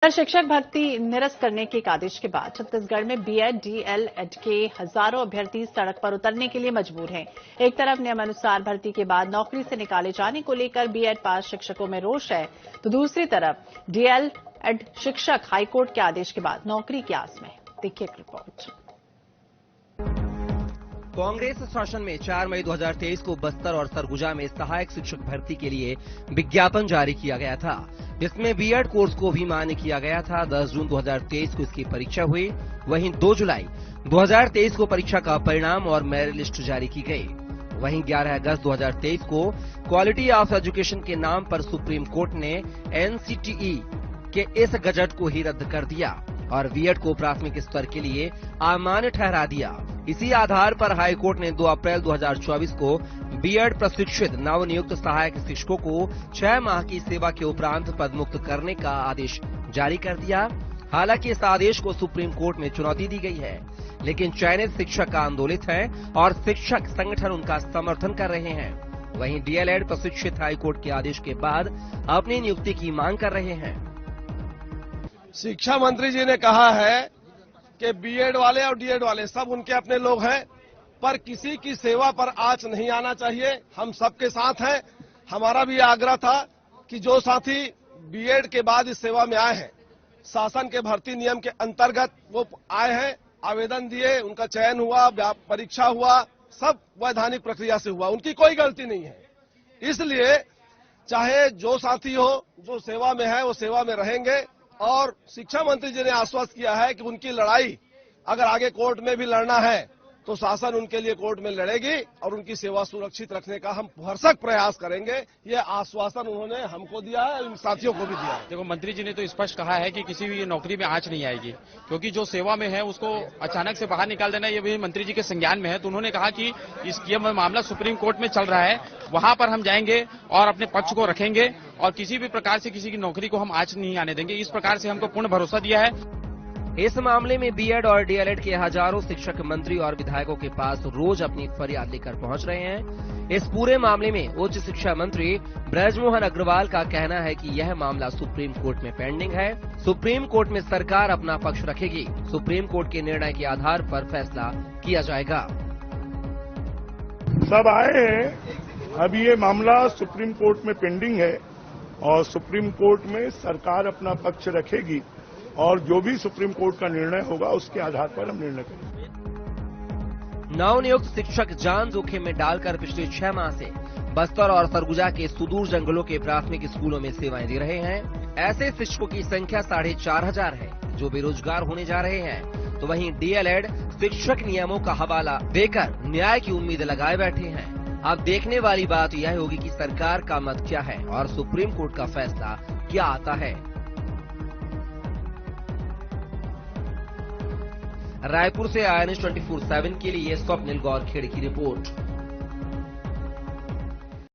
शिक्षक भर्ती निरस्त करने के एक आदेश के बाद छत्तीसगढ़ में बीएड, डीएलएड के हजारों अभ्यर्थी सड़क पर उतरने के लिए मजबूर हैं। एक तरफ नियमानुसार भर्ती के बाद नौकरी से निकाले जाने को लेकर बीएड पास शिक्षकों में रोष है, तो दूसरी तरफ डीएलएड शिक्षक हाईकोर्ट के आदेश के बाद नौकरी की आस में। देखिए एक रिपोर्ट। कांग्रेस शासन में 4 मई 2023 को बस्तर और सरगुजा में सहायक शिक्षक भर्ती के लिए विज्ञापन जारी किया गया था, जिसमें बीएड कोर्स को भी मान्य किया गया था। 10 जून 2023 को इसकी परीक्षा हुई। वहीं 2 जुलाई 2023 को परीक्षा का परिणाम और मेरिट लिस्ट जारी की गई। वहीं 11 अगस्त 2023 को क्वालिटी ऑफ एजुकेशन के नाम पर सुप्रीम कोर्ट ने एनसीटीई के इस गजट को ही रद्द कर दिया और बीएड को प्राथमिक स्तर के लिए अमान्य ठहरा दिया। इसी आधार पर हाईकोर्ट ने 2 अप्रैल 2024 को बीएड प्रशिक्षित नवनियुक्त सहायक शिक्षकों को 6 माह की सेवा के उपरांत पदमुक्त करने का आदेश जारी कर दिया। हालांकि इस आदेश को सुप्रीम कोर्ट में चुनौती दी गई है, लेकिन चयनित शिक्षक आंदोलित हैं और शिक्षक संगठन उनका समर्थन कर रहे हैं। वहीं डीएलएड प्रशिक्षित हाईकोर्ट के आदेश के बाद अपनी नियुक्ति की मांग कर रहे हैं। शिक्षा मंत्री जी ने कहा है कि बीएड वाले और डीएड वाले सब उनके अपने लोग हैं, पर किसी की सेवा पर आंच नहीं आना चाहिए। हम सबके साथ हैं। हमारा भी आग्रह था कि जो साथी बीएड के बाद इस सेवा में आए हैं, शासन के भर्ती नियम के अंतर्गत वो आए हैं, आवेदन दिए, उनका चयन हुआ, परीक्षा हुआ, सब वैधानिक प्रक्रिया से हुआ, उनकी कोई गलती नहीं है। इसलिए चाहे जो साथी हो, जो सेवा में है वो सेवा में रहेंगे। और शिक्षा मंत्री जी ने आश्वस्त किया है कि उनकी लड़ाई अगर आगे कोर्ट में भी लड़ना है तो शासन उनके लिए कोर्ट में लड़ेगी और उनकी सेवा सुरक्षित रखने का हम भरसक प्रयास करेंगे। ये आश्वासन उन्होंने हमको दिया है, इन साथियों को भी दिया है। देखो, मंत्री जी ने तो स्पष्ट कहा है कि किसी भी नौकरी में आंच नहीं आएगी, क्योंकि जो सेवा में है उसको अचानक से बाहर निकाल देना ये भी मंत्री जी के संज्ञान में है। तो उन्होंने कहा कि ये मामला सुप्रीम कोर्ट में चल रहा है, वहां पर हम जाएंगे और अपने पक्ष को रखेंगे और किसी भी प्रकार से किसी की नौकरी को हम आंच नहीं आने देंगे। इस प्रकार से हमको पूर्ण भरोसा दिया है। इस मामले में बीएड और डीएलएड के हजारों शिक्षक मंत्री और विधायकों के पास रोज अपनी फरियाद लेकर पहुंच रहे हैं। इस पूरे मामले में उच्च शिक्षा मंत्री ब्रजमोहन अग्रवाल का कहना है कि यह मामला सुप्रीम कोर्ट में पेंडिंग है। सुप्रीम कोर्ट में सरकार अपना पक्ष रखेगी। सुप्रीम कोर्ट के निर्णय के आधार पर फैसला किया जाएगा। सब आए हैं, अभी ये मामला सुप्रीम कोर्ट में पेंडिंग है और सुप्रीम कोर्ट में सरकार अपना पक्ष रखेगी और जो भी सुप्रीम कोर्ट का निर्णय होगा उसके आधार पर हम निर्णय करेंगे। नवनियुक्त शिक्षक जान जोखिम में डालकर पिछले 6 माह से बस्तर और सरगुजा के सुदूर जंगलों के प्राथमिक स्कूलों में सेवाएं दे रहे हैं। ऐसे शिक्षकों की संख्या 4,500 है जो बेरोजगार होने जा रहे हैं। तो वहीं डीएलएड शिक्षक नियमों का हवाला देकर न्याय की उम्मीद लगाए बैठे हैं। अब देखने वाली बात यह होगी कि सरकार का मत क्या है और सुप्रीम कोर्ट का फैसला क्या आता है। रायपुर से INS 24/7 के लिए स्वप्निल गौरखेड़ की रिपोर्ट।